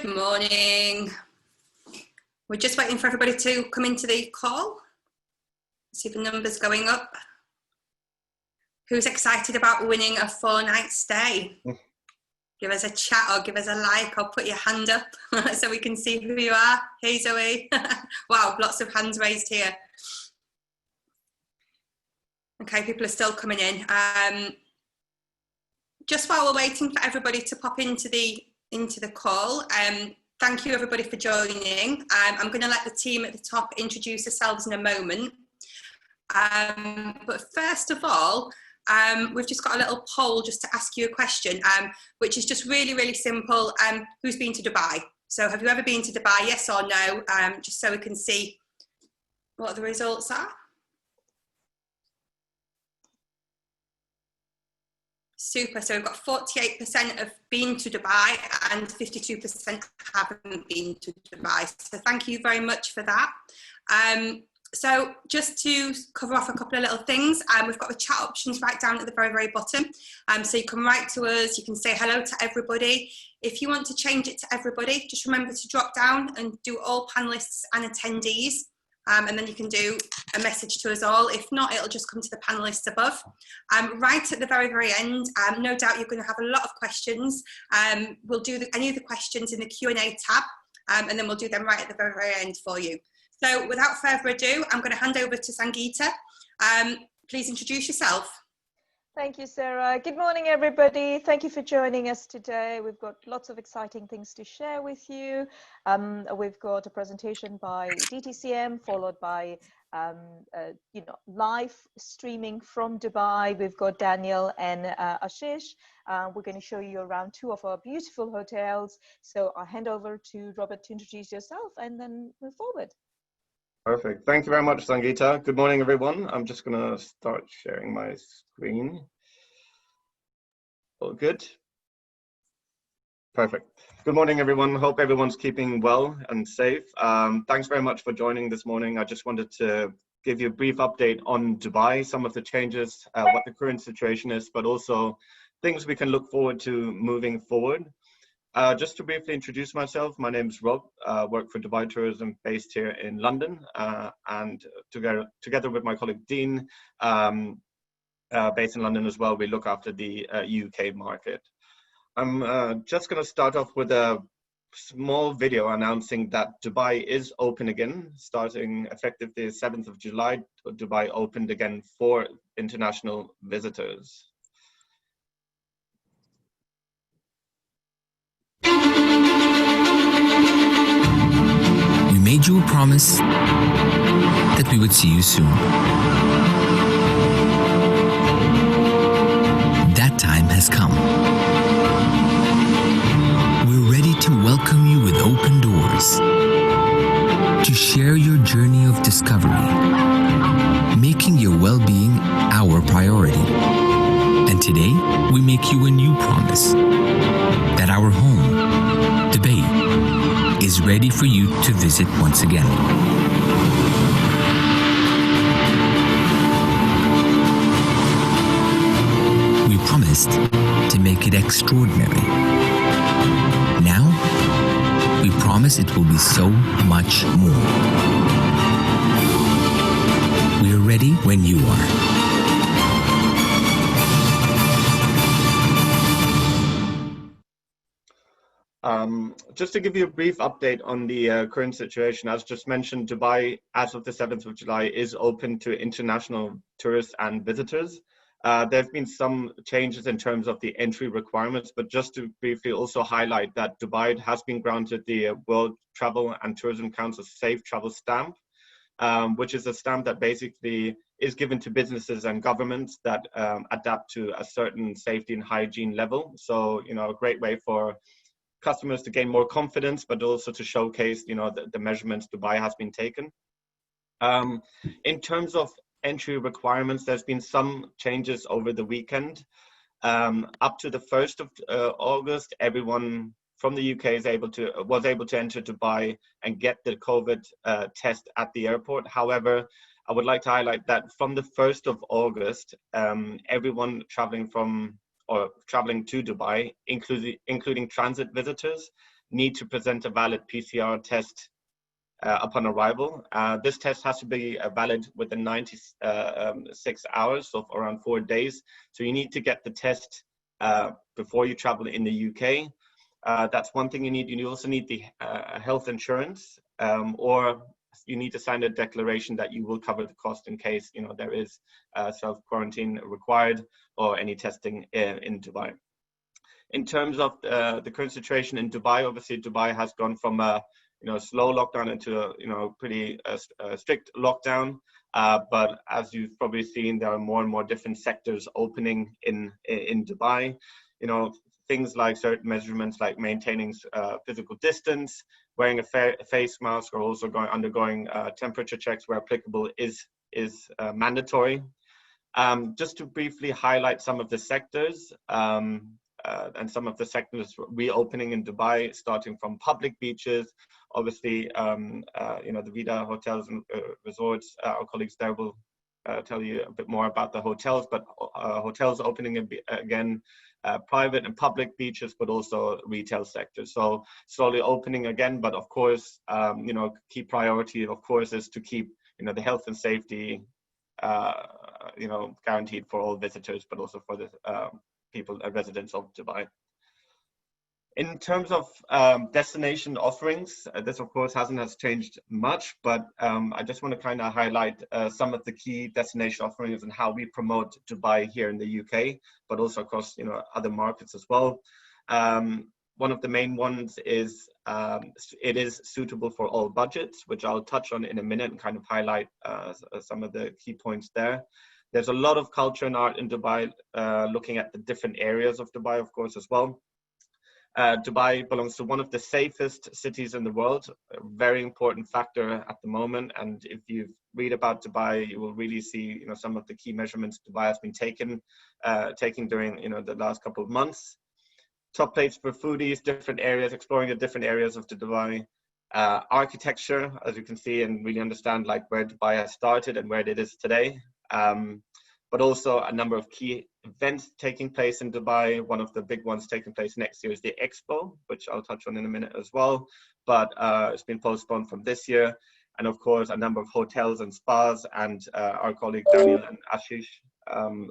Good morning. We're just waiting for everybody to come into the call. See if the number's going up. Who's excited about winning a 4-night stay? Give us a chat or give us a like or put your hand up so we can see who you are. Hey Zoe. Wow, lots of hands raised here. Okay, people are still coming in. Just while we're waiting for everybody to pop into the call, thank you everybody for joining. I'm going to let the team at the top introduce themselves in a moment. But first of all, we've just got a little poll just to ask you a question, which is just really, really simple. Who's been to Dubai? So have you ever been to Dubai, yes or no? Just so we can see what the results are. Super, so we've got 48% have been to Dubai and 52% haven't been to Dubai. So thank you very much for that. So just to cover off a couple of little things, we've got the chat options right down at the very, very bottom. So you can write to us, you can say hello to everybody. If you want to change it to everybody, just remember to drop down and do all panelists and attendees. And then you can do a message to us all. If not, it'll just come to the panelists above. Right at the very, very end, no doubt you're going to have a lot of questions. We'll do any of the questions in the Q&A tab, and then we'll do them right at the very, very end for you. So without further ado, I'm going to hand over to Sangeeta. Please introduce yourself. Thank you, Sarah. Good morning, everybody. Thank you for joining us today. We've got lots of exciting things to share with you. We've got a presentation by DTCM, followed by live streaming from Dubai. We've got Daniel and Ashish. We're going to show you around 2 of our beautiful hotels. So I'll hand over to Robert to introduce yourself and then move forward. Perfect. Thank you very much, Sangeeta. Good morning, everyone. I'm just going to start sharing my screen. All good? Perfect. Good morning, everyone. Hope everyone's keeping well and safe. Thanks very much for joining this morning. I just wanted to give you a brief update on Dubai, some of the changes, what the current situation is, but also things we can look forward to moving forward. Just to briefly introduce myself, my name is Rob, work for Dubai Tourism based here in London, and together with my colleague Dean, based in London as well, we look after the UK market. I'm just going to start off with a small video announcing that Dubai is open again, starting effective the 7th of July. Dubai opened again for international visitors. Made you a promise that we would see you soon. That time has come. We're ready to welcome you with open doors, to share your journey of discovery, making your well-being our priority. And today, we make you a new promise that our home, the Bay, is ready for you to visit once again. We promised to make it extraordinary. Now, we promise it will be so much more. We are ready when you are. Just to give you a brief update on the current situation, as just mentioned, Dubai, as of the 7th of July, is open to international tourists and visitors. There have been some changes in terms of the entry requirements, but just to briefly also highlight that Dubai has been granted the World Travel and Tourism Council Safe Travel Stamp, which is a stamp that basically is given to businesses and governments that adapt to a certain safety and hygiene level. So, a great way for customers to gain more confidence, but also to showcase, the measurements Dubai has been taken. In terms of entry requirements, there's been some changes over the weekend. Up to the 1st of August, everyone from the UK was able to enter Dubai and get the COVID test at the airport. However, I would like to highlight that from the 1st of August, everyone traveling to Dubai, including transit visitors, need to present a valid PCR test upon arrival. This test has to be valid within 96 hours, so for around 4 days. So you need to get the test before you travel in the UK. That's one thing you need. You also need the health insurance, or you need to sign a declaration that you will cover the cost in case there is self-quarantine required or any testing in Dubai. In terms of the current situation in Dubai, obviously Dubai has gone from a slow lockdown into a pretty strict lockdown. But as you've probably seen, there are more and more different sectors opening in Dubai. Things like certain measurements like maintaining physical distance, wearing a face mask, or also undergoing temperature checks where applicable is mandatory. Just to briefly highlight some of the sectors and some of the sectors reopening in Dubai, starting from public beaches. Obviously, the Vida hotels and resorts, our colleagues there will tell you a bit more about the hotels, but hotels opening again, private and public beaches, but also retail sectors. So slowly opening again, but of course, key priority, of course, is to keep, the health and safety, guaranteed for all visitors, but also for the people, residents of Dubai. In terms of destination offerings, this of course has changed much, but I just want to kind of highlight some of the key destination offerings and how we promote Dubai here in the UK, but also across other markets as well. One of the main ones is it is suitable for all budgets, which I'll touch on in a minute and kind of highlight some of the key points there. There's a lot of culture and art in Dubai, looking at the different areas of Dubai, of course, as well. Dubai belongs to one of the safest cities in the world, a very important factor at the moment. And if you read about Dubai, you will really see, some of the key measurements Dubai has been taking during, the last couple of months. Top place for foodies, different areas, exploring the different areas of the Dubai. Architecture, as you can see and really understand, like where Dubai has started and where it is today. But also a number of key events taking place in Dubai. One of the big ones taking place next year is the Expo, which I'll touch on in a minute as well. But it's been postponed from this year. And of course, a number of hotels and spas. And our colleague Daniel and Ashish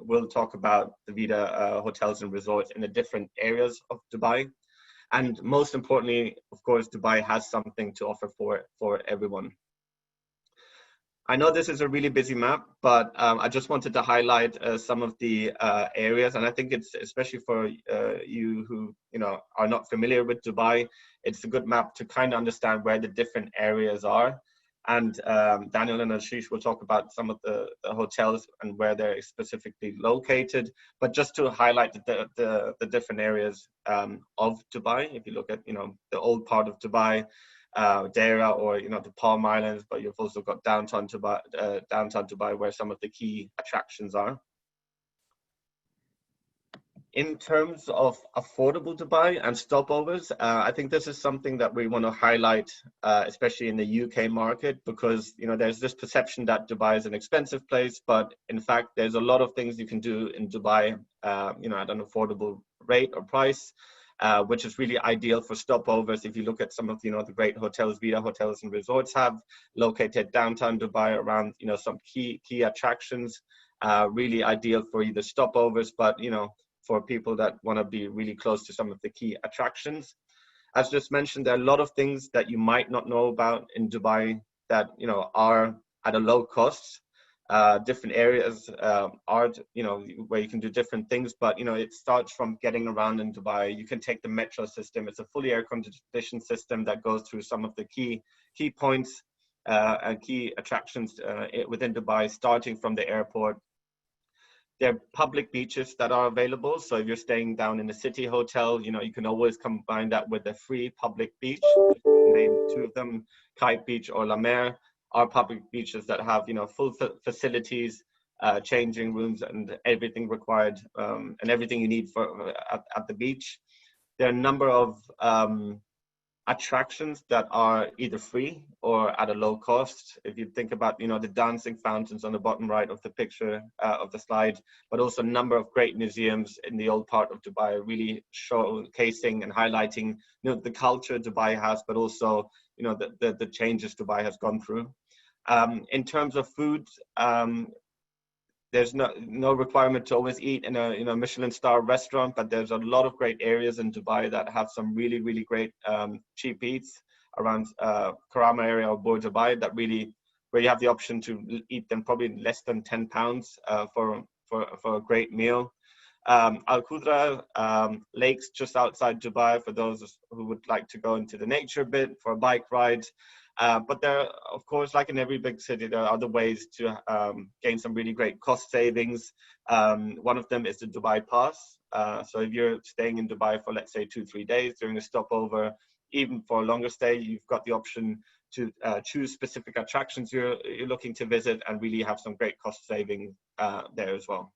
will talk about the Vida hotels and resorts in the different areas of Dubai. And most importantly, of course, Dubai has something to offer for everyone. I know this is a really busy map, but I just wanted to highlight some of the areas, and I think it's especially for you who are not familiar with Dubai, it's a good map to kind of understand where the different areas are. And Daniel and Ashish will talk about some of the hotels and where they're specifically located. But just to highlight the different areas of Dubai, if you look at the old part of Dubai, Deira, or the Palm Islands, but you've also got downtown Dubai, where some of the key attractions are. In terms of affordable Dubai and stopovers, I think this is something that we want to highlight, especially in the UK market, because there's this perception that Dubai is an expensive place, but in fact there's a lot of things you can do in Dubai, at an affordable rate or price. Which is really ideal for stopovers. If you look at some of the great hotels Vida hotels and resorts have located downtown Dubai around some key attractions, really ideal for either stopovers, but for people that want to be really close to some of the key attractions. As just mentioned, there are a lot of things that you might not know about in Dubai that are at a low cost. Different areas are, where you can do different things, but it starts from getting around in Dubai. You can take the metro system. It's a fully air-conditioned system that goes through some of the key points and key attractions within Dubai, starting from the airport. There are public beaches that are available. So if you're staying down in the city hotel, you can always combine that with a free public beach. Name two of them, Kite Beach or La Mer. Are public beaches that have full facilities, changing rooms, and everything required, and everything you need for at the beach. There are a number of attractions that are either free or at a low cost. If you think about, you know, the dancing fountains on the bottom right of the picture of the slide, but also a number of great museums in the old part of Dubai, really showcasing and highlighting, you know, the culture Dubai has, but also, you know, the changes Dubai has gone through. In terms of food, there's no requirement to always eat in a, you know, Michelin star restaurant, but there's a lot of great areas in Dubai that have some really, really great cheap eats around Karama area or Bur Dubai, that really, where you have the option to eat them probably less than £10 for a great meal. Al Qudra lakes just outside Dubai for those who would like to go into the nature bit for a bike ride. But there, of course, like in every big city, there are other ways to gain some really great cost savings. One of them is the Dubai Pass. So if you're staying in Dubai for, let's say, 2-3 days during a stopover, even for a longer stay, you've got the option to choose specific attractions you're looking to visit and really have some great cost saving there as well.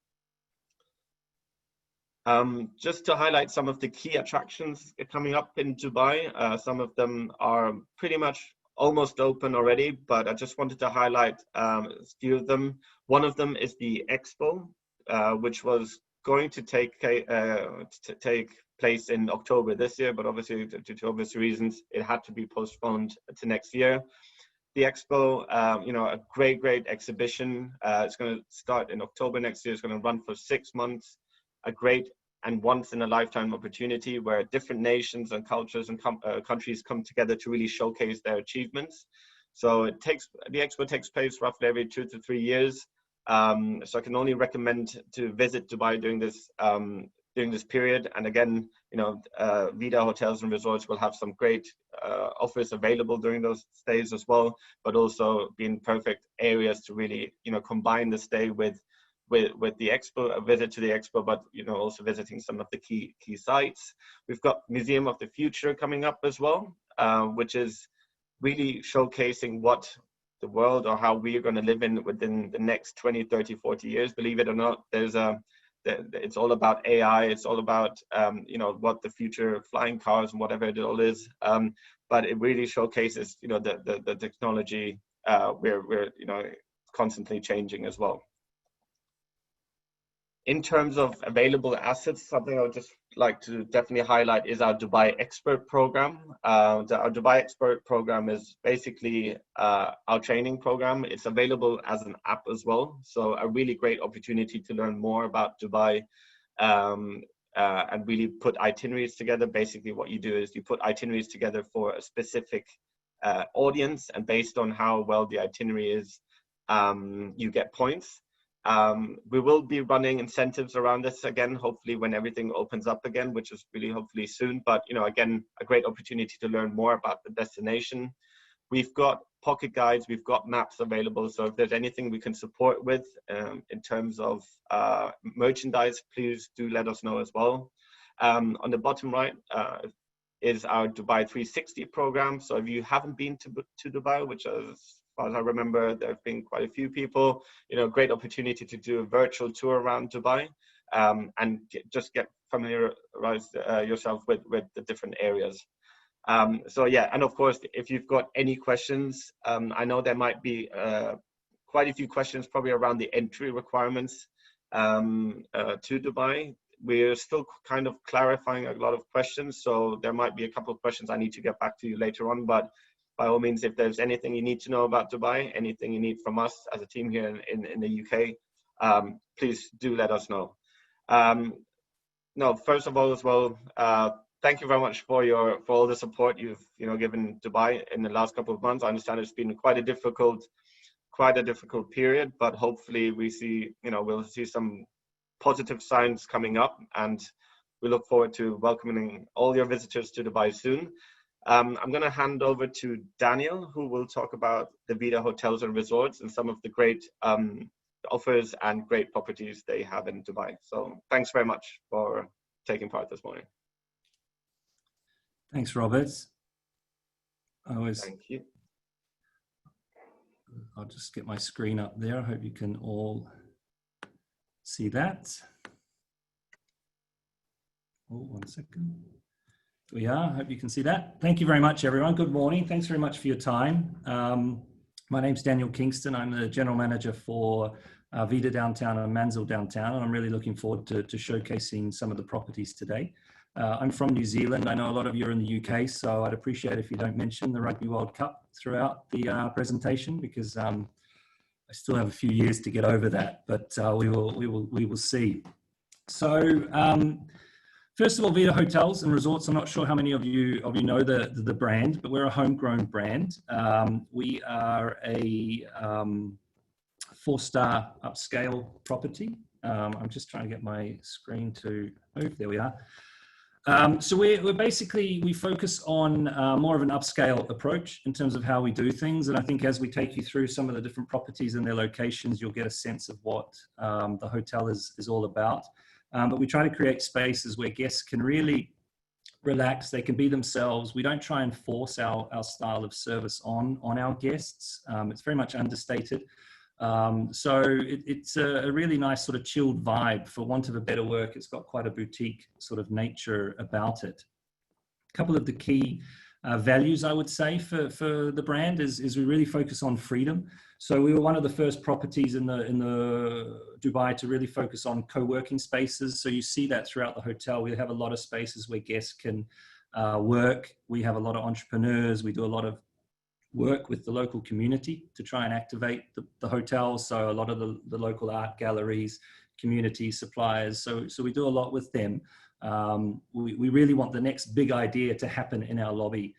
Just to highlight some of the key attractions coming up in Dubai, some of them are pretty much almost open already, but I just wanted to highlight a few of them. One of them is the Expo, which was going to take place in October this year, but obviously due to obvious reasons, it had to be postponed to next year. The Expo, you know, a great exhibition. It's going to start in October next year. It's going to run for 6 months. A great and once in a lifetime opportunity where different nations and cultures and countries come together to really showcase their achievements. So the Expo takes place roughly every 2 to 3 years. So I can only recommend to visit Dubai during this period. And again, you know, Vida hotels and resorts will have some great offers available during those stays as well, but also being perfect areas to really, you know, combine the stay with the Expo, a visit to the Expo, but, you know, also visiting some of the key sites. We've got Museum of the Future coming up as well, which is really showcasing what the world or how we are going to live within the next 20, 30, 40 years. Believe it or not, it's all about AI. It's all about, you know, what the future flying cars and whatever it all is. But it really showcases, you know, the technology we're, you know, constantly changing as well. In terms of available assets, something I would just like to definitely highlight is our Dubai Expert Program. Our Dubai Expert Program is basically our training program. It's available as an app as well. So a really great opportunity to learn more about Dubai and really put itineraries together. Basically what you do is you put itineraries together for a specific audience, and based on how well the itinerary is, you get points. We will be running incentives around this again, hopefully when everything opens up again, which is really hopefully soon. But, you know, again, a great opportunity to learn more about the destination. We've got pocket guides, we've got maps available. So if there's anything we can support with in terms of merchandise, please do let us know as well. On the bottom right is our Dubai 360 program. So if you haven't been to Dubai, which is, as far as I remember, there have been quite a few people, you know, great opportunity to do a virtual tour around Dubai and just get familiarized yourself with the different areas. So yeah, and of course, if you've got any questions, I know there might be quite a few questions probably around the entry requirements to Dubai. We're still kind of clarifying a lot of questions, so there might be a couple of questions I need to get back to you later on, but by all means, if there's anything you need to know about Dubai, anything you need from us as a team here in the UK, please do let us know. No, first of all as well, thank you very much for all the support you've given Dubai in the last couple of months. I understand it's been quite a difficult period, but hopefully we'll see some positive signs coming up, and we look forward to welcoming all your visitors to Dubai soon. I'm going to hand over to Daniel, who will talk about the Vida Hotels and Resorts and some of the great offers and great properties they have in Dubai. So thanks very much for taking part this morning. Thanks, Robert. Thank you. I'll just get my screen up there. I hope you can all see that. Oh, 1 second. We are. Hope you can see that. Thank you very much, everyone. Good morning. Thanks very much for your time. My name's Daniel Kingston. I'm the General Manager for Vida Downtown and Manzill Downtown, and I'm really looking forward to showcasing some of the properties today. I'm from New Zealand. I know a lot of you are in the UK, so I'd appreciate if you don't mention the Rugby World Cup throughout the presentation, because I still have a few years to get over that, but we will see. So. First of all, Vida Hotels and Resorts. I'm not sure how many of you know the brand, but we're a homegrown brand. We are a 4-star upscale property. I'm just trying to get my screen to move. There we are. So we're basically, we focus on more of an upscale approach in terms of how we do things. And I think as we take you through some of the different properties and their locations, you'll get a sense of what the hotel is all about. But we try to create spaces where guests can really relax. They can be themselves. We don't try and force our style of service on our guests. It's very much understated. So it's a really nice sort of chilled vibe. For want of a better word, it's got quite a boutique sort of nature about it. A couple of the key values, I would say, for the brand is we really focus on freedom. So we were one of the first properties in the Dubai to really focus on co-working spaces. So you see that throughout the hotel. We have a lot of spaces where guests can work. We have a lot of entrepreneurs. We do a lot of work with the local community to try and activate the hotel. So a lot of the local art galleries, community suppliers. So we do a lot with them. We really want the next big idea to happen in our lobby.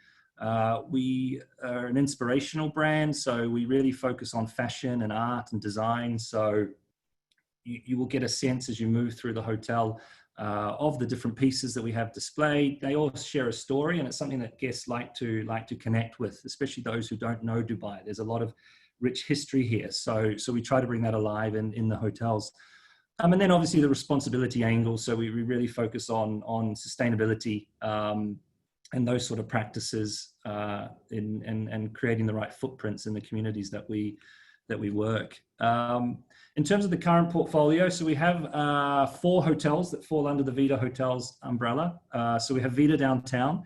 We are an inspirational brand, so we really focus on fashion and art and design. So you will get a sense as you move through the hotel of the different pieces that we have displayed. They all share a story, and it's something that guests like to connect with, especially those who don't know Dubai. There's a lot of rich history here, so we try to bring that alive in the hotels. And then obviously the responsibility angle. So we really focus on sustainability and those sort of practices and creating the right footprints in the communities that we work. In terms of the current portfolio, so we have 4 hotels that fall under the Vida Hotels umbrella. So we have Vida Downtown,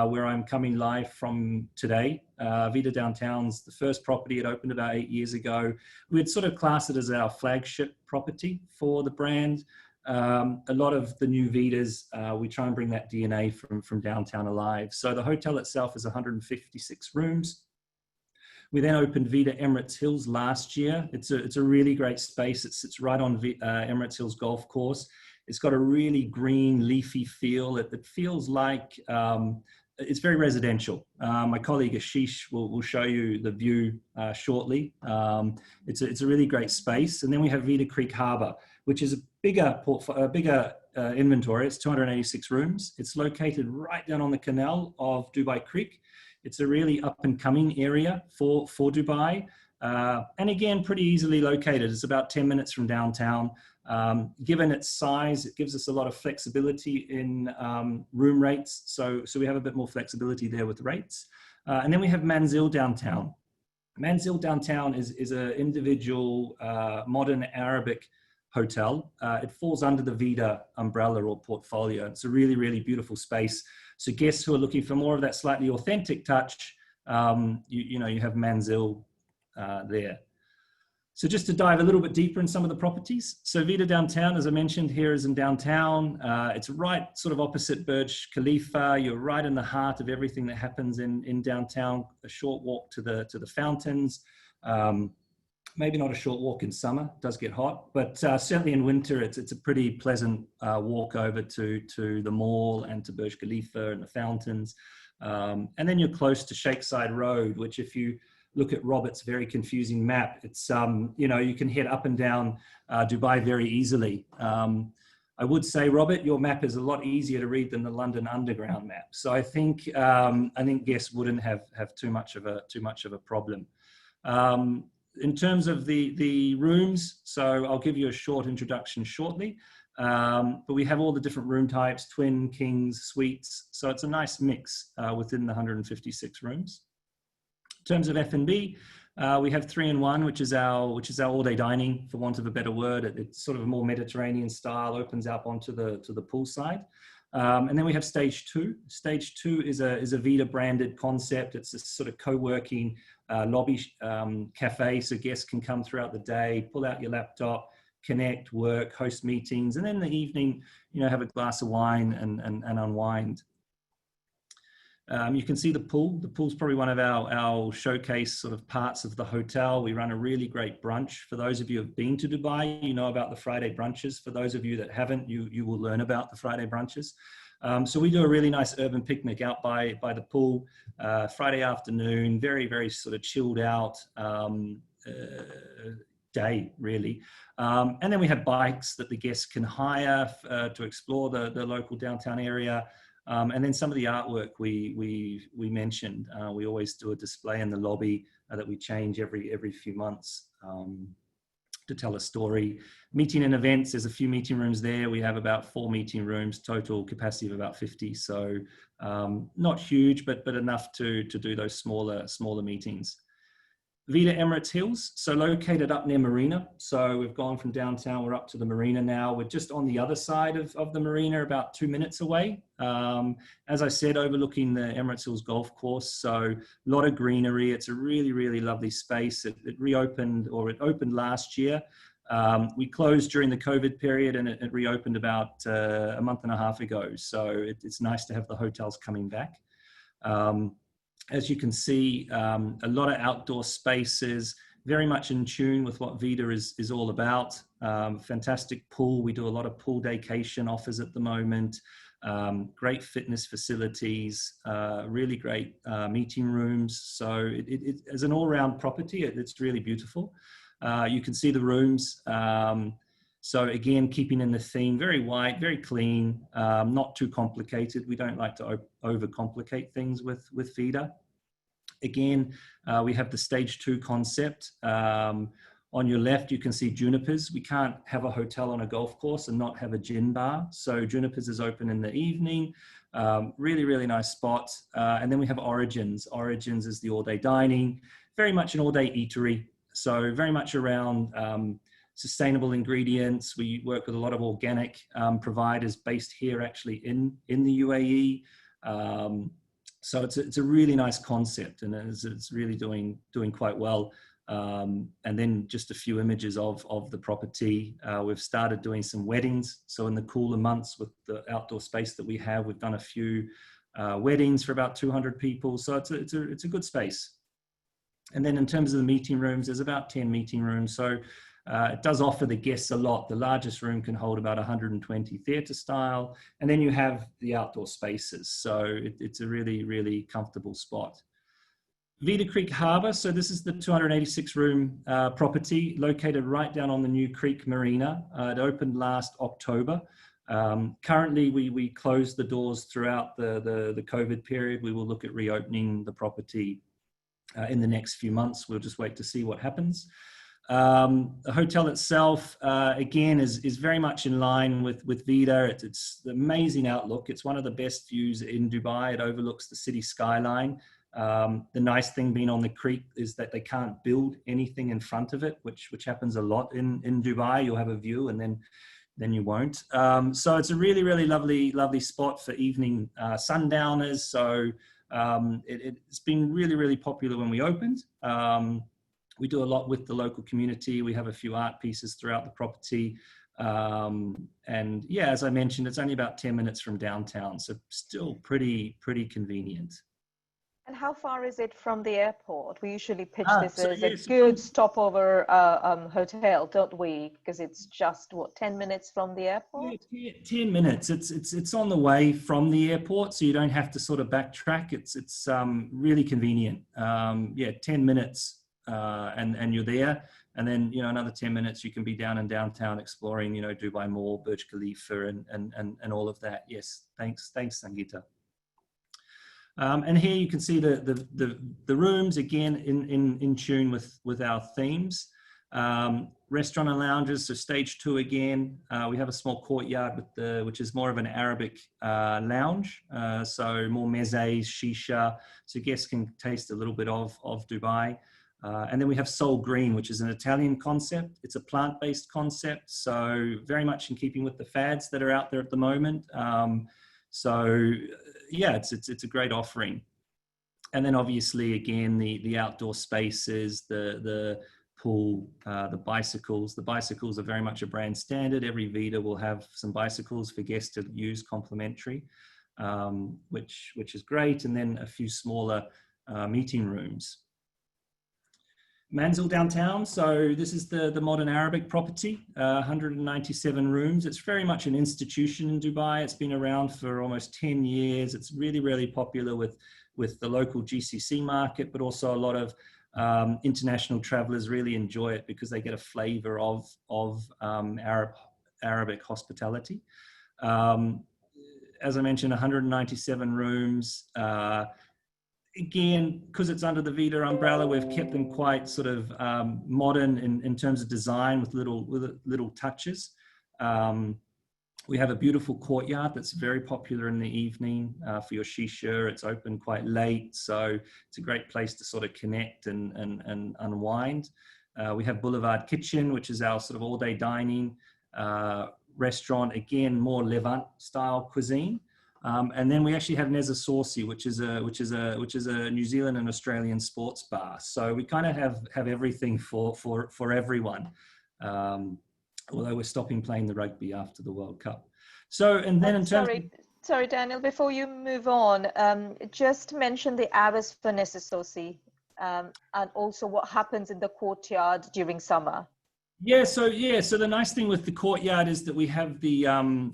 where I'm coming live from today. Vida Downtown's the first property. It opened about 8 years ago. We'd sort of class it as our flagship property for the brand. A lot of the new Vidas, we try and bring that DNA from downtown alive. So the hotel itself is 156 rooms. We then opened Vida Emirates Hills last year. It's a really great space. It sits right on Emirates Hills Golf Course. It's got a really green, leafy feel. It feels like it's very residential. My colleague Ashish will show you the view shortly. It's a really great space. And then we have Vida Creek Harbour, which is a bigger inventory. It's 286 rooms. It's located right down on the canal of Dubai Creek. It's a really up and coming area for Dubai. And again, pretty easily located. It's about 10 minutes from downtown. Given its size, it gives us a lot of flexibility in room rates. So we have a bit more flexibility there with rates. And then we have Manzill Downtown. Manzill Downtown is an individual modern Arabic hotel. It falls under the Vida umbrella or portfolio. It's a really, really beautiful space. So guests who are looking for more of that slightly authentic touch, you have Manzill there. So just to dive a little bit deeper in some of the properties. So Vida Downtown, as I mentioned, here is in downtown. It's right sort of opposite Burj Khalifa. You're right in the heart of everything that happens in downtown. A short walk to the fountains. Maybe not a short walk in summer, it does get hot, but certainly in winter, it's a pretty pleasant walk over to the mall and to Burj Khalifa and the fountains. And then you're close to Sheikh Zayed Road, which if you look at Robert's very confusing map, it's, you can head up and down Dubai very easily. I would say, Robert, your map is a lot easier to read than the London Underground map. So I think guests wouldn't have too much of a problem. In terms of the rooms, so I'll give you a short introduction shortly, but we have all the different room types, twin, kings, suites. So it's a nice mix within the 156 rooms. In terms of F&B, We have 3-in-1, which is our all-day dining, for want of a better word. It's sort of a more Mediterranean style, opens up onto the poolside. And then we have stage 2. Stage 2 is a Vida branded concept. It's a sort of co-working lobby cafe, so guests can come throughout the day, pull out your laptop, connect, work, host meetings, and then in the evening, have a glass of wine and unwind. You can see the pool. The pool's probably one of our showcase sort of parts of the hotel. We run a really great brunch. For those of you who have been to Dubai, you know about the Friday brunches. For those of you that haven't, you will learn about the Friday brunches. So we do a really nice urban picnic out by the pool, Friday afternoon, very, very sort of chilled out day, really. And then we have bikes that the guests can hire to explore the local downtown area. And then some of the artwork we mentioned, we always do a display in the lobby that we change every few months to tell a story. Meeting and events, there's a few meeting rooms there. We have about 4 meeting rooms, total capacity of about 50. So not huge, but enough to do those smaller meetings. Vida Emirates Hills, so located up near Marina. So we've gone from downtown, we're up to the Marina now. We're just on the other side of the Marina, about 2 minutes away. As I said, overlooking the Emirates Hills golf course. So a lot of greenery. It's a really, really lovely space. It reopened, or it opened last year. We closed during the COVID period, and it reopened about a month and a half ago. So it's nice to have the hotels coming back. As you can see, a lot of outdoor spaces, very much in tune with what Vida is all about. Fantastic pool. We do a lot of pool daycation offers at the moment. Great fitness facilities, really great meeting rooms. So as an all-round property, it's really beautiful. You can see the rooms. So again, keeping in the theme, very white, very clean, not too complicated. We don't like to overcomplicate things with Vida. Again, we have the stage 2 concept. On your left, you can see Junipers. We can't have a hotel on a golf course and not have a gin bar. So Junipers is open in the evening. Really, really nice spot. And then we have Origins. Origins is the all-day dining, very much an all-day eatery. So very much around sustainable ingredients. We work with a lot of organic providers based here actually in the UAE. So it's a really nice concept, and it's really doing quite well. And then just a few images of the property. We've started doing some weddings. So in the cooler months with the outdoor space that we have, we've done a few weddings for about 200 people. So it's a good space. And then in terms of the meeting rooms, there's about 10 meeting rooms. So it does offer the guests a lot. The largest room can hold about 120 theatre style. And then you have the outdoor spaces. So it's a really, really comfortable spot. Vida Creek Harbour. So this is the 286 room property located right down on the New Creek Marina. It opened last October. Currently, we closed the doors throughout the COVID period. We will look at reopening the property in the next few months. We'll just wait to see what happens. The hotel itself, again, is very much in line with Vida. It's the amazing outlook. It's one of the best views in Dubai. It overlooks the city skyline. The nice thing being on the creek is that they can't build anything in front of it, which happens a lot in Dubai. You'll have a view and then you won't. So it's a really, really lovely spot for evening sundowners. So it's been really, really popular when we opened. We do a lot with the local community. We have a few art pieces throughout the property. And yeah, as I mentioned, it's only about 10 minutes from downtown. So still pretty convenient. And how far is it from the airport? We usually pitch this as yes, a good stopover hotel, don't we? Because it's just, what, 10 minutes from the airport? Yeah, 10 minutes. It's on the way from the airport, so you don't have to sort of backtrack. It's really convenient. Yeah, 10 minutes. And you're there, and then another 10 minutes you can be down in downtown exploring Dubai Mall, Burj Khalifa, and all of that. Yes, thanks Sangeeta. And here you can see the rooms again in tune with our themes. Restaurant and lounges, so stage 2 again. We have a small courtyard which is more of an Arabic lounge, so more mezes, shisha, so guests can taste a little bit of Dubai. And then we have Soul Green, which is an Italian concept. It's a plant-based concept, so very much in keeping with the fads that are out there at the moment. So yeah, it's a great offering. And then obviously, again, the outdoor spaces, the pool, the bicycles. The bicycles are very much a brand standard. Every Vida will have some bicycles for guests to use complimentary, which is great. And then a few smaller meeting rooms. Manzil downtown. So this is the modern Arabic property, 197 rooms. It's very much an institution in Dubai. It's been around for almost 10 years. It's really, really popular with the local GCC market, but also a lot of international travelers really enjoy it because they get a flavor of Arabic hospitality. As I mentioned, 197 rooms. Again, because it's under the Vida umbrella, we've kept them quite sort of modern in terms of design with little touches. We have a beautiful courtyard that's very popular in the evening for your shisha. It's open quite late, so it's a great place to sort of connect and unwind. We have Boulevard Kitchen, which is our sort of all-day dining restaurant. Again, more Levant style cuisine. And then we actually have Neza Saucy, which is a New Zealand and Australian sports bar. So we kind of have everything for everyone. Although we're stopping playing the rugby after the World Cup. So, and then in terms sorry, Daniel, before you move on, just mention the hours for Neza Saucy, and also what happens in the courtyard during summer. Yeah, so the nice thing with the courtyard is that we have the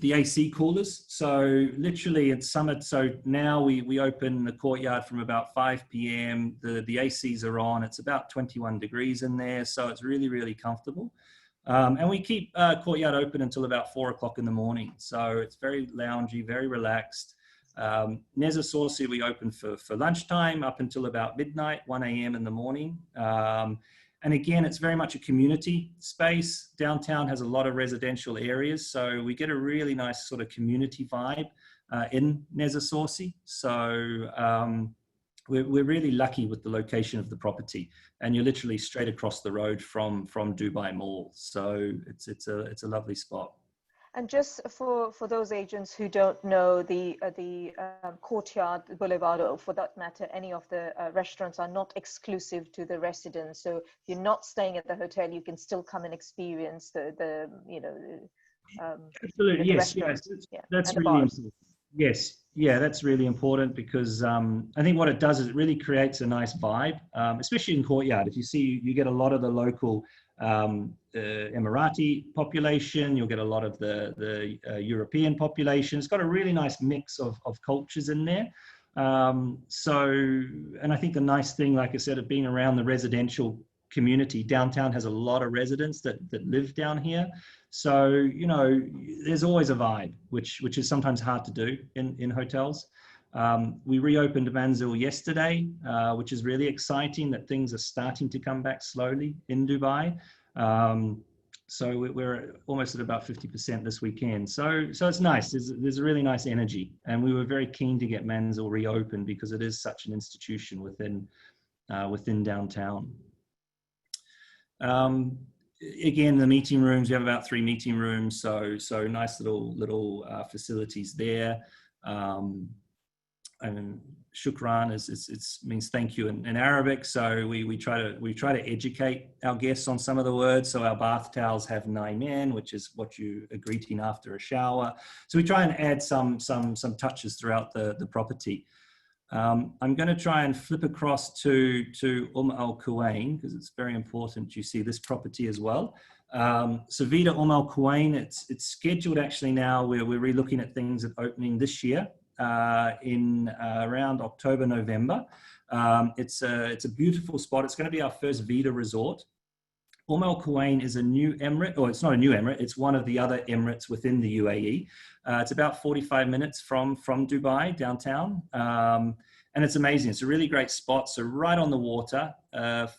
AC coolers. So literally it's summer. So now we open the courtyard from about 5 p.m. The ACs are on. It's about 21 degrees in there, so it's really, really comfortable. And we keep courtyard open until about 4 o'clock in the morning. So it's very loungy, very relaxed. Neza Saucy we open for lunchtime up until about midnight, 1 a.m. in the morning. And again, it's very much a community space. Downtown has a lot of residential areas, so we get a really nice sort of community vibe in Neza Saucy. So we're really lucky with the location of the property, and you're literally straight across the road from Dubai Mall. So it's a lovely spot. And just for those agents who don't know, the courtyard, the boulevard, or for that matter, any of the restaurants are not exclusive to the residents. So if you're not staying at the hotel, you can still come and experience the absolutely, yes, that's really important. Yes, yeah, that's really important because I think what it does is it really creates a nice vibe, especially in courtyard. If you see, you get a lot of the local Emirati population, you'll get a lot of the European population. It's got a really nice mix of cultures in there. And I think the nice thing, like I said, of being around the residential community, downtown has a lot of residents that live down here. So, you know, there's always a vibe, which is sometimes hard to do in hotels. We reopened Manzil yesterday, which is really exciting that things are starting to come back slowly in Dubai. So we're almost at about 50% this weekend. So it's nice. There's a really nice energy, and we were very keen to get Manzil reopened because it is such an institution within downtown. Again, the meeting rooms, we have about 3 meeting rooms, so nice little facilities there. And shukran means thank you in Arabic. So we try to educate our guests on some of the words. So our bath towels have naimen, which is what you are greeting after a shower. So we try and add some touches throughout the property. I'm going to try and flip across to Al Quwain because it's very important you see this property as well. So Vida Al Quwain, it's scheduled actually now. We're re-looking at things at opening this year. In around October, November. It's a beautiful spot. It's going to be our first Vida resort. Al Quwain is a new emirate, or it's not a new emirate, it's one of the other emirates within the UAE. It's about 45 minutes from Dubai, downtown. And it's amazing. It's a really great spot. So right on the water,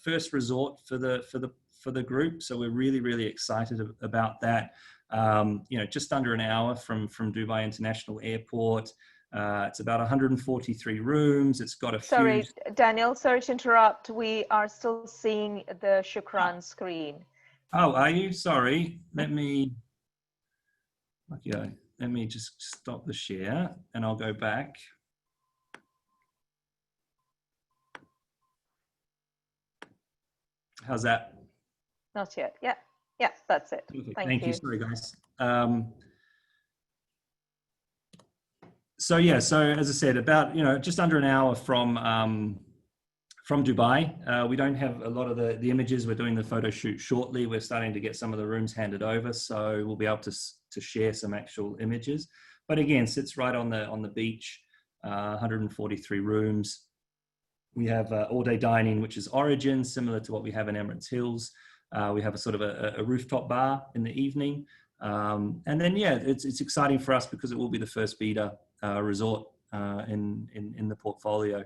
first resort for the group. So we're really, really excited about that. You know, just under an hour from Dubai International Airport. It's about 143 rooms. It's got a Sorry, few... Daniel, sorry to interrupt. We are still seeing the Shukran screen. Oh, are you? Sorry. Let me... Okay, let me just stop the share and I'll go back. How's that? Not yet. Yeah, yeah, that's it. Thank you. Sorry, guys. So yeah, so as I said, about just under an hour from Dubai. We don't have a lot of the images. We're doing the photo shoot shortly. We're starting to get some of the rooms handed over, so we'll be able to share some actual images. But again, sits right on the beach. 143 rooms. We have all-day dining, which is Origin, similar to what we have in Emirates Hills. We have a sort of a rooftop bar in the evening. And then, yeah, it's exciting for us because it will be the first Vida resort in the portfolio.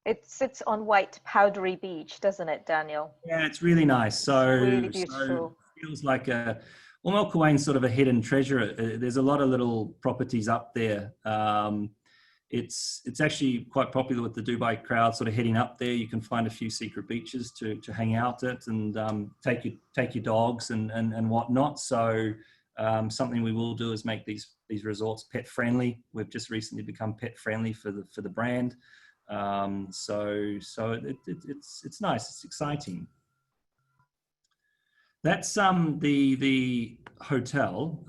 It sits on white powdery beach, doesn't it, Daniel? Yeah, it's really nice. So, really beautiful. So it feels like Al Quwain's sort of a hidden treasure. There's a lot of little properties up there. It's actually quite popular with the Dubai crowd sort of heading up there. You can find a few secret beaches to hang out at and take your dogs and whatnot. So something we will do is make these resorts pet friendly. We've just recently become pet friendly for the brand. So it's nice. It's exciting. That's the hotel.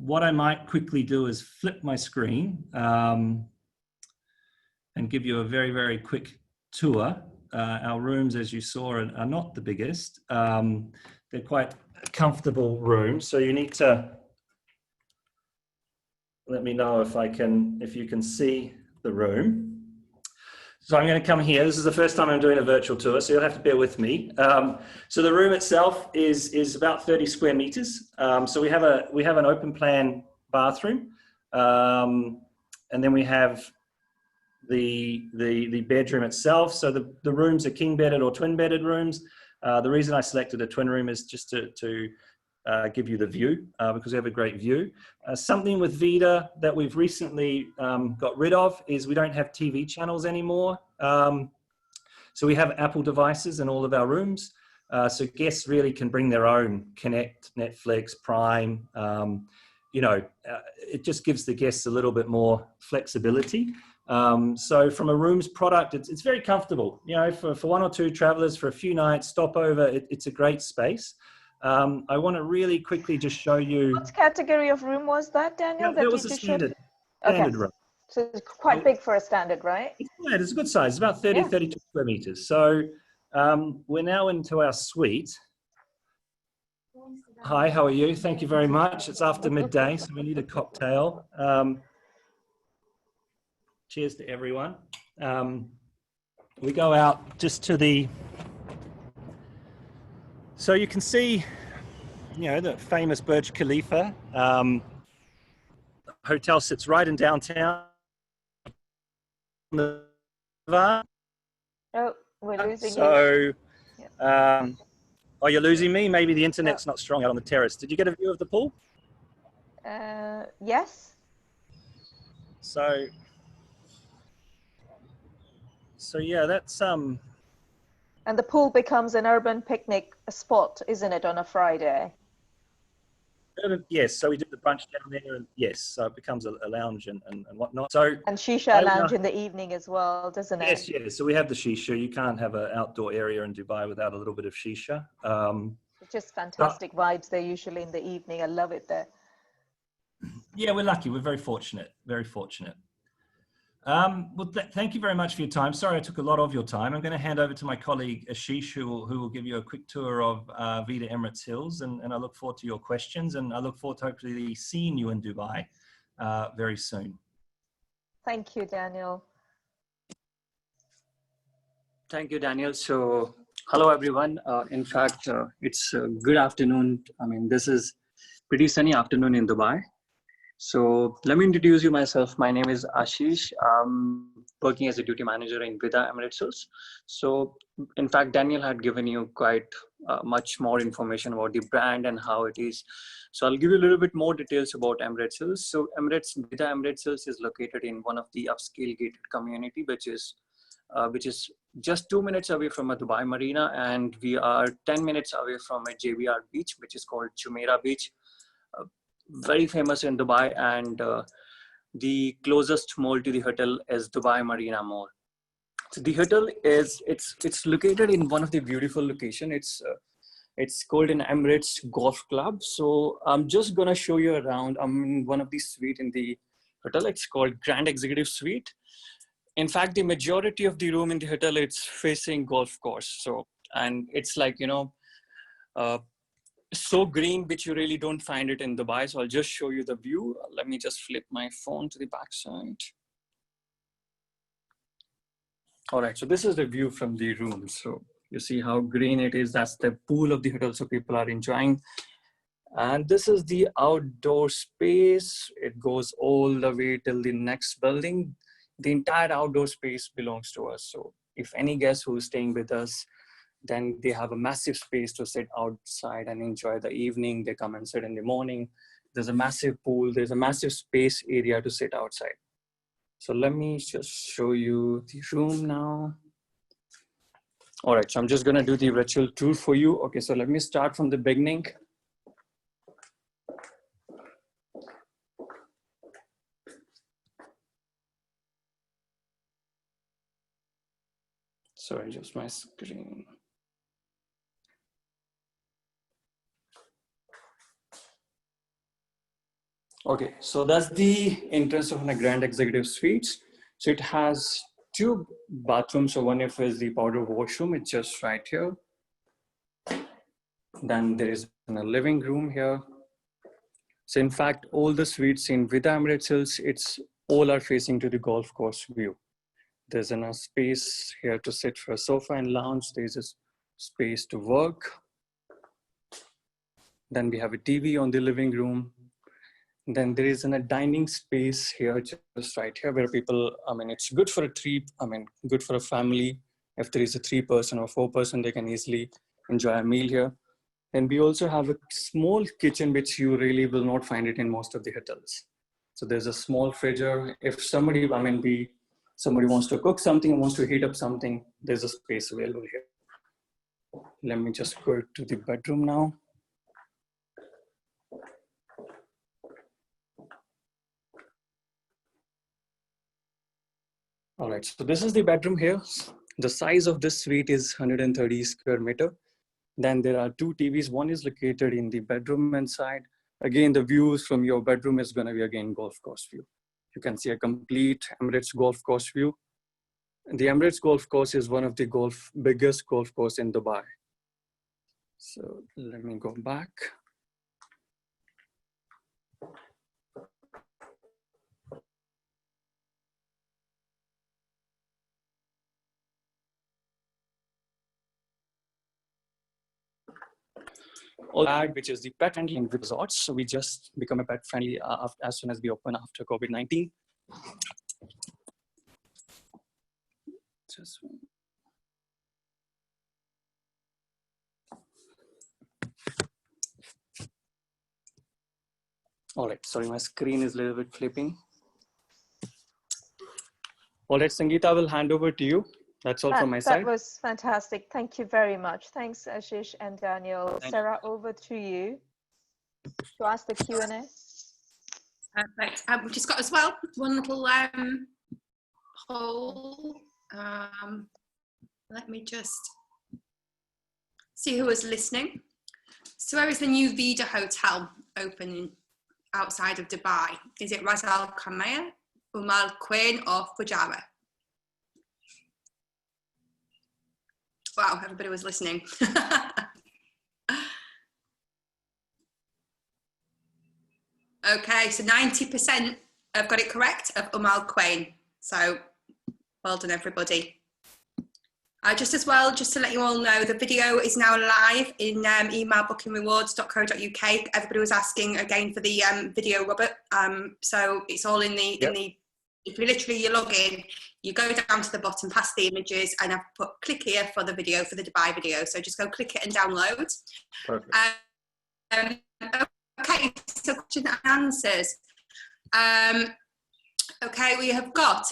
What I might quickly do is flip my screen and give you a very, very quick tour. Our rooms, as you saw, are not the biggest. They're quite comfortable rooms. So you need to let me know if you can see the room. So I'm going to come here. This is the first time I'm doing a virtual tour, so you'll have to bear with me. So the room itself is about 30 square meters. So we have an open plan bathroom, and then we have the bedroom itself. So the rooms are king bedded or twin bedded rooms. The reason I selected a twin room is just to give you the view, because we have a great view. Something with Vida that we've recently got rid of is we don't have TV channels anymore. So we have Apple devices in all of our rooms. So guests really can bring their own Connect, Netflix, Prime. It just gives the guests a little bit more flexibility. So from a rooms product, it's very comfortable. For one or two travelers for a few nights, stopover, it's a great space. I want to really quickly just show you. What category of room was that, Daniel? That was a standard room. So it's quite big for a standard, right? It's a good size. It's about 32 square meters. So we're now into our suite. Hi, how are you? Thank you very much. It's after midday, so we need a cocktail. Cheers to everyone. We go out just to the... So you can see, the famous Burj Khalifa. The hotel sits right in downtown. Oh, we're losing you. You're losing me? Maybe the internet's not strong out on the terrace. Did you get a view of the pool? Yes. So yeah, that's And the pool becomes an urban picnic spot, isn't it, on a Friday? Yes, so we do the brunch down there, and yes, so it becomes a lounge and whatnot. So and shisha lounge in the evening as well, doesn't it? Yes. So we have the shisha. You can't have an outdoor area in Dubai without a little bit of shisha. It's just fantastic vibes there usually in the evening. I love it there. Yeah, we're lucky. We're very fortunate. Very fortunate. Well, thank you very much for your time. Sorry I took a lot of your time. I'm going to hand over to my colleague Ashish, who will give you a quick tour of Vida Emirates Hills, and I look forward to your questions, and I look forward to hopefully seeing you in Dubai very soon. Thank you, Daniel. Thank you, Daniel. So, hello everyone. In fact, it's good afternoon. I mean, this is pretty sunny afternoon in Dubai. So let me introduce you myself. My name is Ashish. I'm working as a duty manager in Vida, EMIRATES. So in fact, Daniel had given you quite much more information about the brand and how it is. So I'll give you a little bit more details about EMIRATES. So Vida EMIRATES is located in one of the upscale gated community, which is just 2 minutes away from a Dubai marina, and we are 10 minutes away from a JBR beach, which is called Jumeirah Beach. Very famous in Dubai, and the closest mall to the hotel is Dubai Marina Mall. So the hotel it's located in one of the beautiful location. It's called an Emirates Golf Club. So I'm just gonna show you around. I'm in one of the suite in the hotel. It's called Grand Executive Suite. In fact, the majority of the room in the hotel, it's facing golf course. So, and it's like, so green, which you really don't find it in Dubai. So I'll just show you the view. Let me just flip my phone to the back side. All right, so this is the view from the room. So you see how green it is. That's the pool of the hotel, so people are enjoying. And this is the outdoor space. It goes all the way till the next building. The entire outdoor space belongs to us. So if any guest who is staying with us, then they have a massive space to sit outside and enjoy the evening. They come and sit in the morning. There's a massive pool. There's a massive space area to sit outside. So let me just show you the room now. All right, so I'm just gonna do the virtual tour for you. Okay, so let me start from the beginning. Sorry, just my screen. Okay, so that's the entrance of a Grand Executive Suites. So it has 2 bathrooms. So one is the powder washroom. It's just right here. Then there is a living room here. So in fact, all the suites in Vida EMIRATES, it's all are facing to the golf course view. There's enough space here to sit for a sofa and lounge. There's a space to work. Then we have a TV on the living room. Then there is a dining space here, just right here, where people, it's good for good for a family. If there is a 3-person or 4-person, they can easily enjoy a meal here. And we also have a small kitchen, which you really will not find it in most of the hotels. So there's a small fridge. If somebody, somebody wants to cook something, wants to heat up something, there's a space available here. Let me just go to the bedroom now. All right, so this is the bedroom here. The size of this suite is 130 square meter. Then there are 2 TVs. One is located in the bedroom inside. Again, the views from your bedroom is gonna be again golf course view. You can see a complete Emirates golf course view. The Emirates golf course is one of the biggest golf course in Dubai. So let me go back. All that, which is the pet friendly resorts. So we just become a pet friendly as soon as we open after COVID-19. All right, sorry, my screen is a little bit flipping. All right, Sangeeta, I will hand over to you. That's all from my side. That was fantastic. Thank you very much. Thanks, Ashish and Daniel. Sarah, over to you to ask the Q&A. Perfect. We've just got as well one little poll. Let me just see who was listening. So where is the new Vida hotel opening outside of Dubai? Is it Ras Al Khaimah, Al Quain or Fujairah? Wow, everybody was listening. Okay, so 90% have got it correct of Al Quain. So well done, everybody. Just as well, just to let you all know, the video is now live in emailbookingrewards.co.uk. Everybody was asking again for the video, Robert. So it's all in the, if you log in, you go down to the bottom past the images, and I've put click here for the video, for the Dubai video. So just go click it and download. Perfect. Okay, so question and answers. Okay, we have got,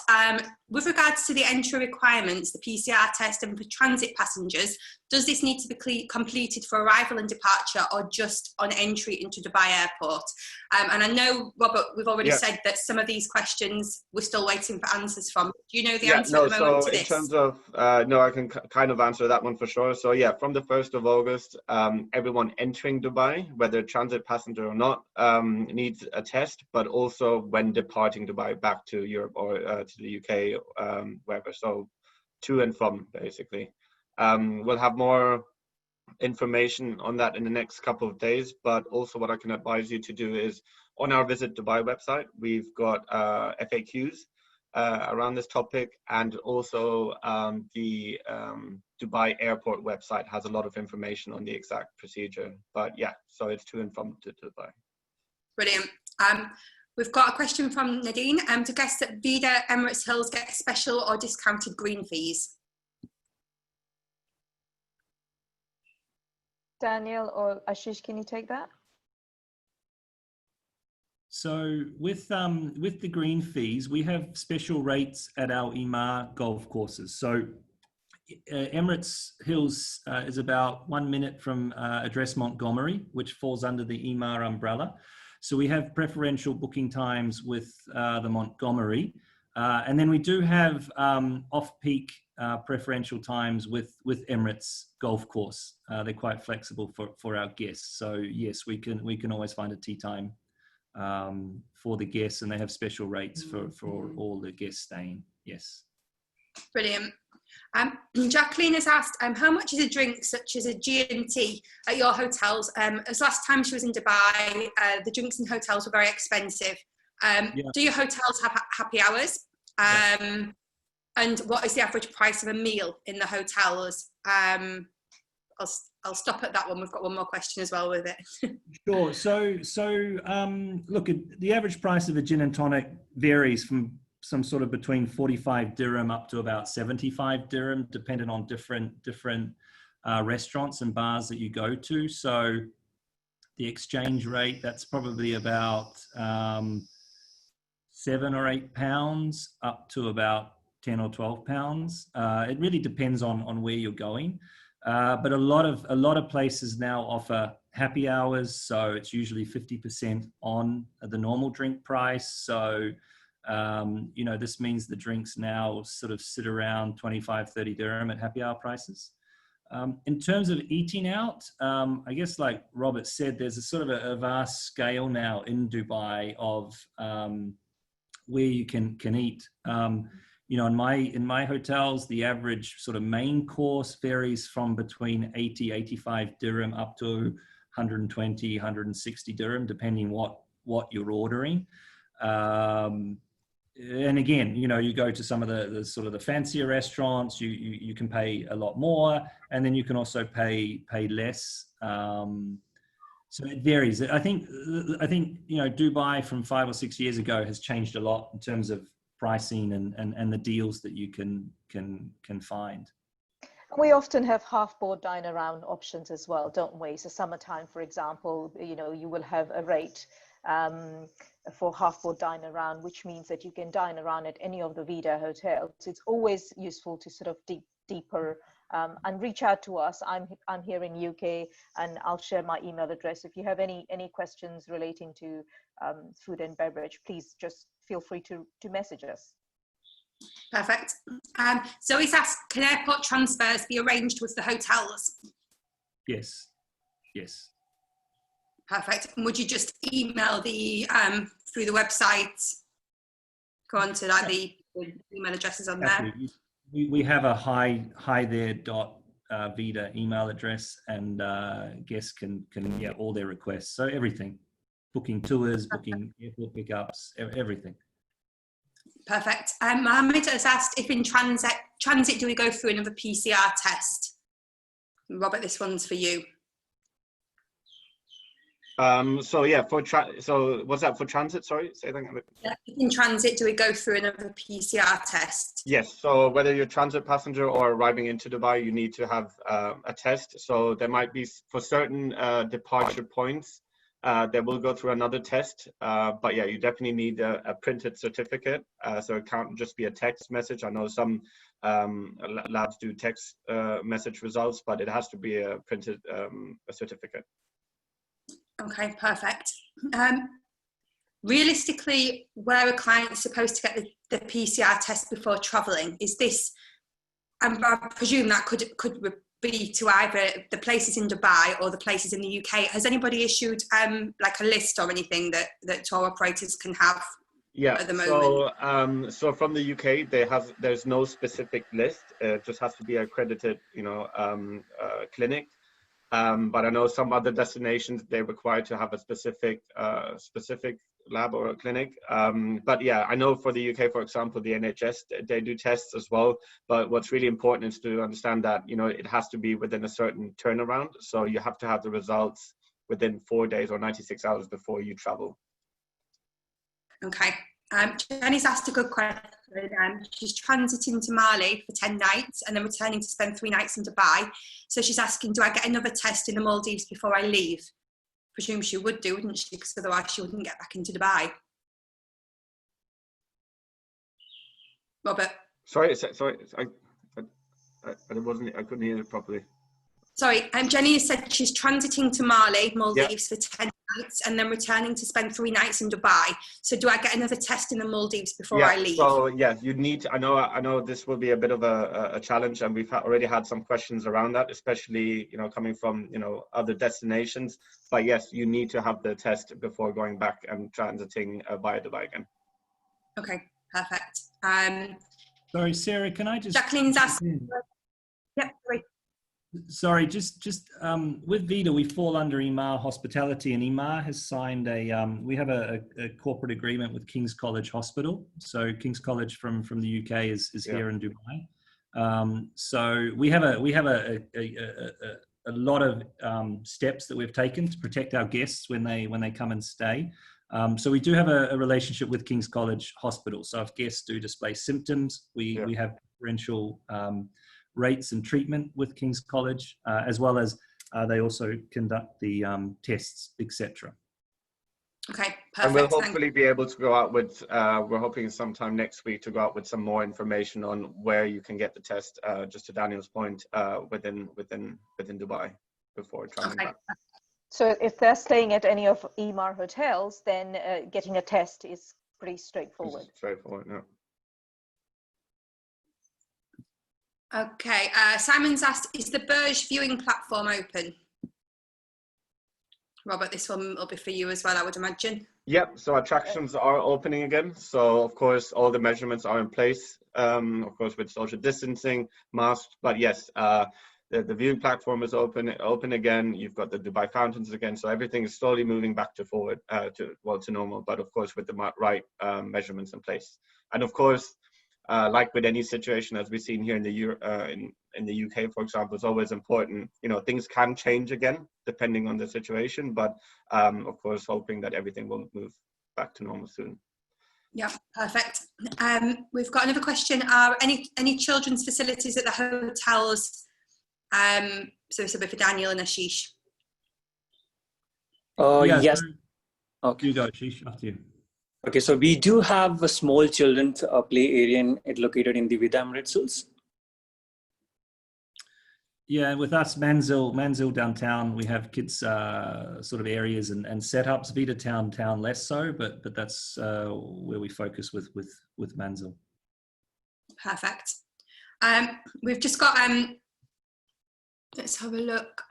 with regards to the entry requirements, the PCR test, and for transit passengers, does this need to be completed for arrival and departure, or just on entry into Dubai Airport? And I know, Robert, we've already said that some of these questions we're still waiting for answers from. Do you know the answer at the moment to this? So in terms of, no, I can kind of answer that one for sure. So yeah, from the 1st of August, everyone entering Dubai, whether transit passenger or not, needs a test, but also when departing Dubai back to Europe or to the UK, wherever. So to and from, basically. We'll have more information on that in the next couple of days, but also what I can advise you to do is on our Visit Dubai website, we've got FAQs around this topic, and also the Dubai airport website has a lot of information on the exact procedure. But yeah, so it's to and from to Dubai. Brilliant. We've got a question from Nadine. To guess that Vida Emirates Hills get special or discounted green fees? Daniel or Ashish, can you take that? So with the green fees, we have special rates at our EMAR golf courses. So Emirates Hills is about 1 minute from Address Montgomery, which falls under the EMAR umbrella. So we have preferential booking times with the Montgomery. And then we do have off-peak preferential times with Emirates Golf Course. They're quite flexible for our guests. So yes, we can always find a tee time for the guests, and they have special rates for all the guests staying. Yes. Brilliant. Jacqueline has asked, how much is a drink such as a G&T at your hotels? As last time she was in Dubai, the drinks in hotels were very expensive. Do your hotels have happy hours? And what is the average price of a meal in the hotels? I'll stop at that one. We've got one more question as well with it. Sure. So look, the average price of a gin and tonic varies from some sort of between 45 dirham up to about 75 dirham, depending on different restaurants and bars that you go to. So the exchange rate, that's probably about £7 or £8 up to about £10 or £12. It really depends on where you're going. But a lot of places now offer happy hours, so it's usually 50% on the normal drink price. So this means the drinks now sort of sit around 25-30 dirham at happy hour prices. In terms of eating out, I guess like Robert said, there's a sort of a vast scale now in Dubai of where you can eat. In my hotels, the average sort of main course varies from between 80-85 dirham up to 120-160 dirham, depending what you're ordering. And again, you go to some of the sort of the fancier restaurants, you can pay a lot more, and then you can also pay less. So it varies. I think Dubai from 5 or 6 years ago has changed a lot in terms of pricing and the deals that you can find. We often have half-board dine-around options as well, don't we? So summertime, for example, you will have a rate for half-board dine-around, which means that you can dine around at any of the Vida hotels. It's always useful to sort of dig deeper and reach out to us. I'm here in UK, and I'll share my email address. If you have any questions relating to food and beverage, please just feel free to message us. Perfect. Zoe's asked, can airport transfers be arranged with the hotels? Yes. Perfect. And would you just email the through the website, go on to like the email addresses on there? We have a hi there Vida email address, and guests can get all their requests. So everything, booking tours, booking airport pickups, everything. Perfect. Mohammed has asked if in transit do we go through another PCR test? Robert, this one's for you. So yeah, so what's that for transit? Sorry, say that again. Yeah, in transit, do we go through another PCR test? Yes. So whether you're a transit passenger or arriving into Dubai, you need to have a test. So there might be for certain departure points, they will go through another test. But yeah, you definitely need a printed certificate. So it can't just be a text message. I know some labs do text message results, but it has to be a printed a certificate. Okay, perfect. Realistically, where a client's supposed to get the PCR test before travelling, is this, I presume that could be to either the places in Dubai or the places in the UK. Has anybody issued like a list or anything that tour operators can have at the moment? So from the UK, there's no specific list. It just has to be accredited, clinic. But I know some other destinations, they're required to have a specific lab or a clinic. But yeah, I know for the UK, for example, the NHS, they do tests as well. But what's really important is to understand that, it has to be within a certain turnaround. So you have to have the results within 4 days or 96 hours before you travel. Okay. Jenny's asked a good question. She's transiting to Mali for 10 nights and then returning to spend 3 nights in Dubai. So she's asking, do I get another test in the Maldives before I leave? Presume she would do, wouldn't she? Because otherwise she wouldn't get back into Dubai. Robert? Sorry, I couldn't hear it properly. Sorry, Jenny said she's transiting to Mali, Maldives, for 10 nights and then returning to spend 3 nights in Dubai. So do I get another test in the Maldives before I leave? So yeah, you need to, I know this will be a bit of a challenge, and we've already had some questions around that, especially, coming from, other destinations. But yes, you need to have the test before going back and transiting via Dubai again. Okay, perfect. Sorry, Sarah, can I just... Jacqueline's asked... Yep, sorry. Sorry, just with Vida, we fall under EMAR Hospitality, and EMAR has signed we have a corporate agreement with King's College Hospital. So King's College from the UK is here in Dubai. So we have a lot of steps that we've taken to protect our guests when they come and stay. So we do have a relationship with King's College Hospital. So if guests do display symptoms, we have preferential rates and treatment with King's College, as well as they also conduct the tests, etc. Okay, perfect. And we'll hopefully be able to go out with, we're hoping sometime next week to go out with some more information on where you can get the test, just to Daniel's point, within Dubai before traveling back. So if they're staying at any of EMAR hotels, then getting a test is pretty straightforward. It's straightforward, yeah. Okay, Simon's asked, is the Burj viewing platform open? Robert, this one will be for you as well, I would imagine. Yep, so attractions are opening again. So of course, all the measurements are in place, of course, with social distancing, masks, but yes, the viewing platform is open again. You've got the Dubai fountains again. So everything is slowly moving back to normal, but of course, with the right measurements in place. And of course, like with any situation, as we've seen here in the UK, for example, it's always important. Things can change again depending on the situation, but of course, hoping that everything will move back to normal soon. Yeah, perfect. We've got another question. Are any children's facilities at the hotels? So this will be for Daniel and Ashish. Yes. Okay. You go, Ashish, after you. Okay, so we do have a small children's play area located in the Vida EMIRATES. Yeah, with us, Manzil downtown, we have kids sort of areas and setups. Vida town less so, but that's where we focus with Manzil. Perfect. We've just got let's have a look.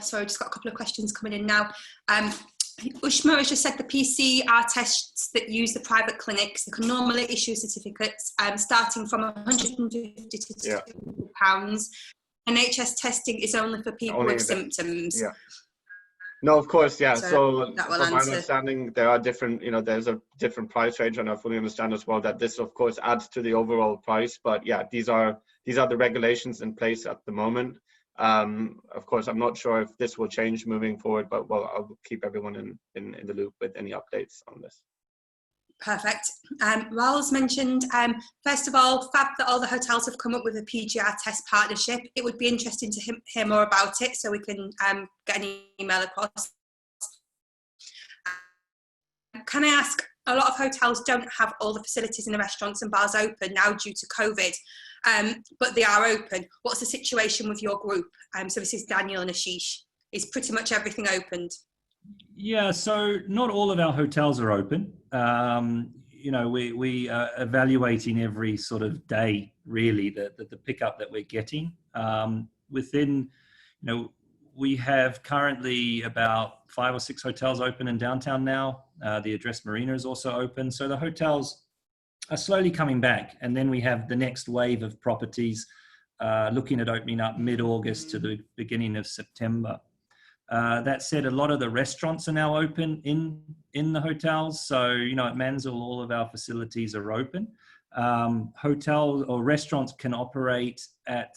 Sorry, just got a couple of questions coming in now. Ushma has just said the PCR tests that use the private clinics, they can normally issue certificates starting from £150 to £200. NHS testing is only for people with symptoms. Yeah. No, of course, yeah. So So that will from my answer. understanding, there are different, there's a different price range, and I fully understand as well that this, of course, adds to the overall price. But yeah, these are the regulations in place at the moment. Of course, I'm not sure if this will change moving forward, but well, I'll keep everyone in the loop with any updates on this. Perfect. Raoul's mentioned, first of all, fab that all the hotels have come up with a PGR test partnership. It would be interesting to hear more about it, so we can get an email across. Can I ask, a lot of hotels don't have all the facilities in the restaurants and bars open now due to COVID, but they are open. What's the situation with your group? So this is Daniel and Ashish. Is pretty much everything opened? Yeah, so not all of our hotels are open. We are evaluating every sort of day, really, the pickup that we're getting. We have currently about 5 or 6 hotels open in downtown now. The Address Marina is also open. So the hotels are slowly coming back. And then we have the next wave of properties looking at opening up mid-August to the beginning of September. That said, a lot of the restaurants are now open in the hotels. So, at Mansell, all of our facilities are open. Hotels or restaurants can operate at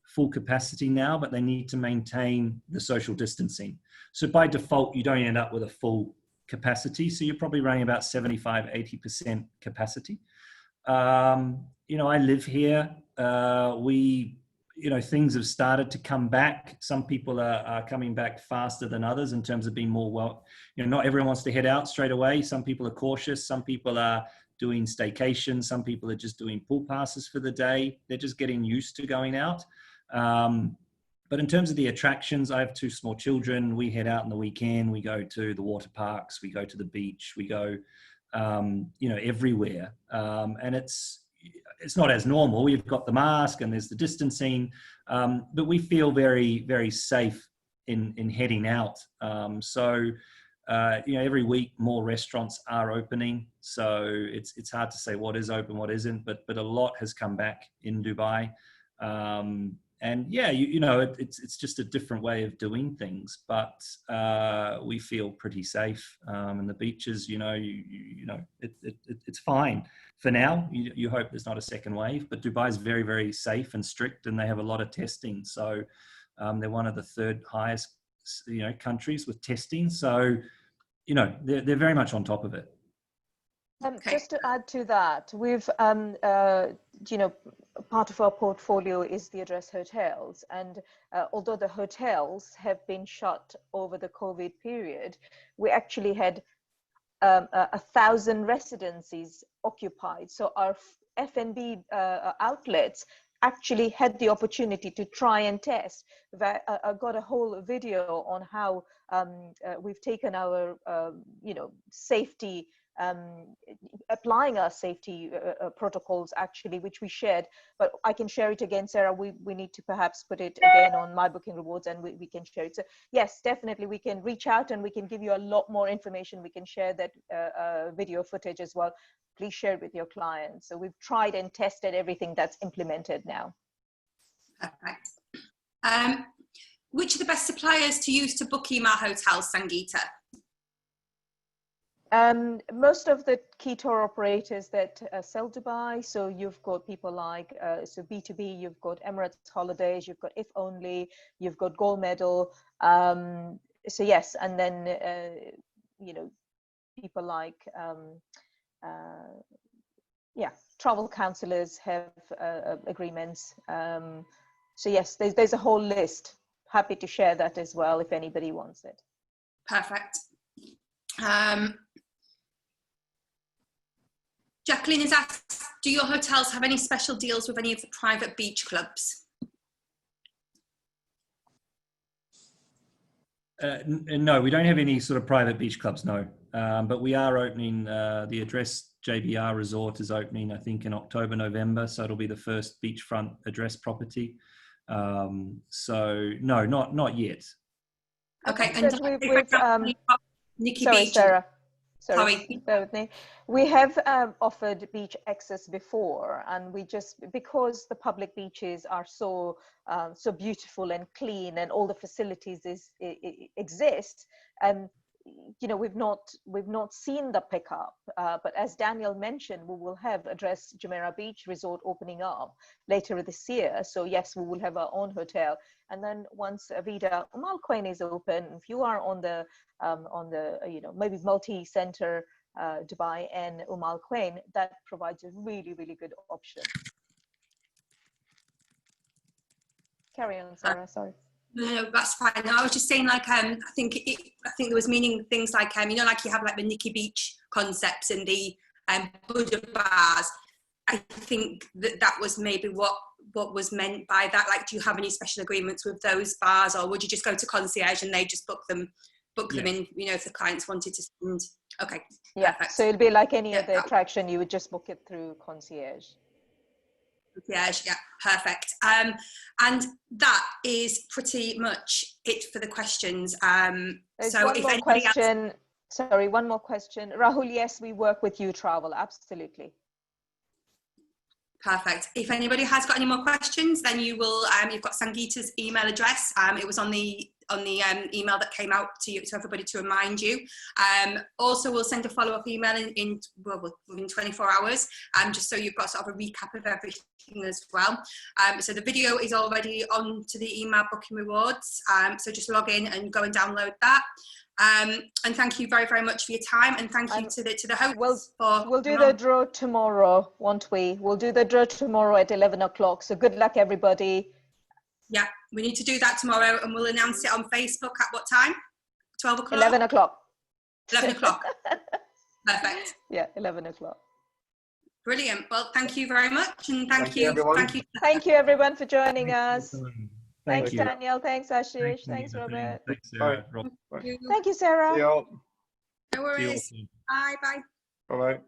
full capacity now, but they need to maintain the social distancing. So by default, you don't end up with a full capacity. So you're probably running about 75, 80% capacity. I live here. Things have started to come back. Some people are coming back faster than others in terms of being more not everyone wants to head out straight away. Some people are cautious. Some people are doing staycations. Some people are just doing pool passes for the day. They're just getting used to going out. But in terms of the attractions, I have 2 small children. We head out on the weekend. We go to the water parks. We go to the beach. We go, everywhere. And it's not as normal. We've got the mask and there's the distancing, but we feel very, very safe in heading out. Every week more restaurants are opening. So it's hard to say what is open, what isn't, but a lot has come back in Dubai. It's just a different way of doing things, but we feel pretty safe. And the beaches, it's fine for now. You hope there's not a second wave, but Dubai is very, very safe and strict, and they have a lot of testing. So they're one of the 3rd highest, countries with testing. So, they're very much on top of it. Just to add to that, we've, part of our portfolio is the Address hotels. And although the hotels have been shut over the COVID period, we actually had 1,000 residencies occupied. So our F&B outlets actually had the opportunity to try and test. I got a whole video on how we've taken our, safety, applying our safety protocols, actually, which we shared. But I can share it again, Sarah. We need to perhaps put it again on My Booking Rewards, and we can share it. So yes, definitely, we can reach out and we can give you a lot more information. We can share that video footage as well. Please share it with your clients. So we've tried and tested everything that's implemented now. Perfect. Which are the best suppliers to use to book EMAR hotels, Sangeeta? Most of the key tour operators that sell Dubai. So you've got people like, so B2B, you've got Emirates Holidays, you've got If Only, you've got Gold Medal. So yes, and then, people like, travel counselors have agreements. So yes, there's a whole list. Happy to share that as well if anybody wants it. Perfect. Jacqueline has asked, do your hotels have any special deals with any of the private beach clubs? No, we don't have any sort of private beach clubs, no. But we are opening, the Address JBR Resort is opening, I think, in October, November. So it'll be the first beachfront Address property. So no, not yet. Okay. And Nikki Beach. Sorry. bear with me. We have offered beach access before, and we just, because the public beaches are so so beautiful and clean, and all the facilities exist, you know, we've not seen the pickup. But as Daniel mentioned, we will have Address Jumeirah Beach Resort opening up later this year. So yes, we will have our own hotel. And then once Vida Al Quwain is open, if you are on the you know, maybe multi-center Dubai and Al Quwain, that provides a really, really good option. Carry on, Sarah. Sorry. No, that's fine. No, I was just saying, like, I think there was meaning things like, you know, like you have like the Nikki Beach concepts and the Buddha bars. I think that was maybe what was meant by that. Like, do you have any special agreements with those bars, or would you just go to concierge and they just book them in, you know, if the clients wanted to send? Okay. Yeah. Perfect. So it'll be like any other attraction, you would just book it through concierge. Yeah, perfect. And that is pretty much it for the questions. There's so one if more anybody question. Sorry, one more question. Rahul, yes, we work with you travel, absolutely. Perfect. If anybody has got any more questions, then you will. You've got Sangeeta's email address. It was on the email that came out to you, to everybody, to remind you. Also, we'll send a follow-up email within 24 hours, just so you've got sort of a recap of everything as well. So the video is already on to the email booking rewards. So just log in and go and download that. And thank you very, very much for your time, and thank you to the hosts. We'll do the draw tomorrow, won't we? We'll do the draw tomorrow at 11 o'clock. So good luck, everybody. Yeah, we need to do that tomorrow, and we'll announce it on Facebook at what time? 12 o'clock? 11 o'clock. 11 o'clock. Perfect. Yeah, 11 o'clock. Brilliant. Well, thank you very much, and thank you. Thank you, everyone, for joining us. Thanks, Daniel. Thanks, Ashish. Thanks, Robert. Thanks, Sarah. Bye. Thank you, Sarah. See you all. No worries. Bye. Bye. Bye-bye.